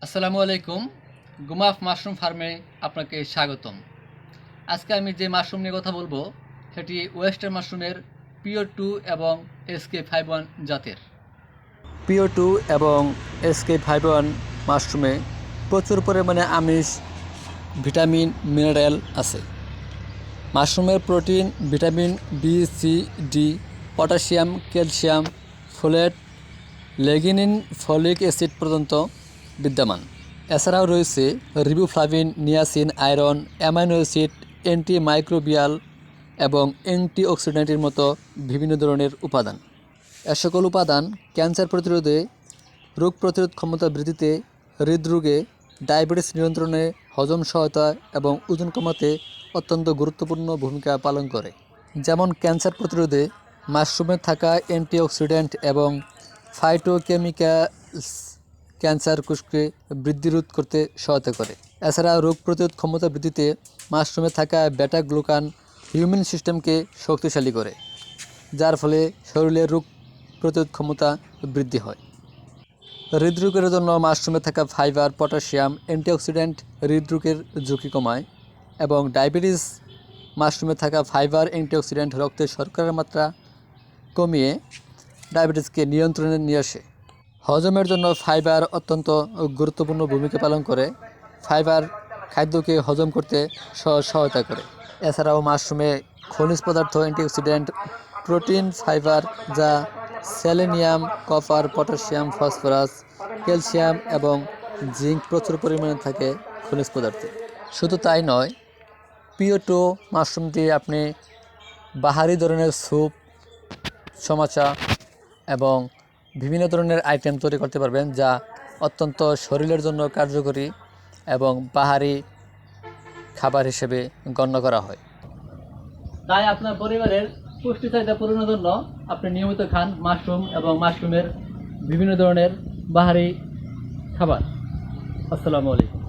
আসসালামু আলাইকুম। গুমাফ মাশরুম ফার্মে আপনাকে স্বাগতম। আজকে আমি যে মাশরুম নিয়ে কথা বলবো সেটি ওয়েস্টার্ন মাশরুমের পিও2 এবং SK51 জাতের। পিও2 এবং SK51 মাশরুমে প্রচুর পরিমাণে আমিষ, ভিটামিন, মিনারেল আছে। মাশরুমের protein, vitamin b, c, d, potassium, calcium, folate, lignin, folic acid পর্যন্ত বিদ্যমান। এছাড়াও রয়েছে riboflavin, niacin, iron, amino acid, antimicrobial এবং অ্যান্টিঅক্সিডেন্টের মতো বিভিন্ন ধরনের উপাদান। এ সকল উপাদান ক্যান্সার প্রতিরোধে, রোগ প্রতিরোধ ক্ষমতা বৃদ্ধিতে, হৃদরোগে, ডায়াবেটিস নিয়ন্ত্রণে, হজম সহায়তা এবং ওজন কমাতে অত্যন্ত গুরুত্বপূর্ণ ভূমিকা পালন করে। যেমন ক্যান্সার প্রতিরোধে মাশরুমে থাকা অ্যান্টিঅক্সিডেন্ট এবং ফাইটোকেমিক্যালস ক্যান্সার কোষকে বৃদ্ধি রোধ করতে সহায়তা করে। এছাড়া রোগ প্রতিরোধ ক্ষমতা বৃদ্ধিতে মাশরুমে থাকা বেটা গ্লুকান ইমিউন সিস্টেমকে শক্তিশালী করে, যার ফলে শরীরের রোগ প্রতিরোধ ক্ষমতা বৃদ্ধি হয়। হৃদরোগের জন্য মাশরুমে থাকা ফাইবার, পটাশিয়াম, অ্যান্টিঅক্সিডেন্ট হৃদরোগের ঝুঁকি কমায় এবং ডায়াবেটিস মাশরুমে থাকা ফাইবার, অ্যান্টিঅক্সিডেন্ট রক্তে শর্করার মাত্রা কমিয়ে ডায়াবেটিসকে নিয়ন্ত্রণে নিয়ে আসে। হজমের জন্য ফাইবার অত্যন্ত গুরুত্বপূর্ণ ভূমিকা পালন করে। ফাইবার খাদ্যকে হজম করতে সহায়তা করে। এছাড়াও মাশরুমে খনিজ পদার্থ, অ্যান্টিঅক্সিডেন্ট, প্রোটিন, ফাইবার যা selenium, copper, potassium, phosphorus, calcium এবং জিঙ্ক প্রচুর পরিমাণে থাকে খনিজ পদার্থে। শুধু তাই নয়, পিও2 মাশরুম দিয়ে আপনি বাহারি ধরনের স্যুপ, সমোসা এবং বিভিন্ন ধরনের আইটেম তৈরি করতে পারবেন, যা অত্যন্ত শরীরের জন্য কার্যকরী এবং বাহারি খাবার হিসেবে গণ্য করা হয়। তাই আপনার পরিবারের পুষ্টি চাহিদা পূরণের জন্য আপনি নিয়মিত খান মাশরুম এবং মাশরুমের বিভিন্ন ধরনের বাহারি খাবার। আসসালামু আলাইকুম।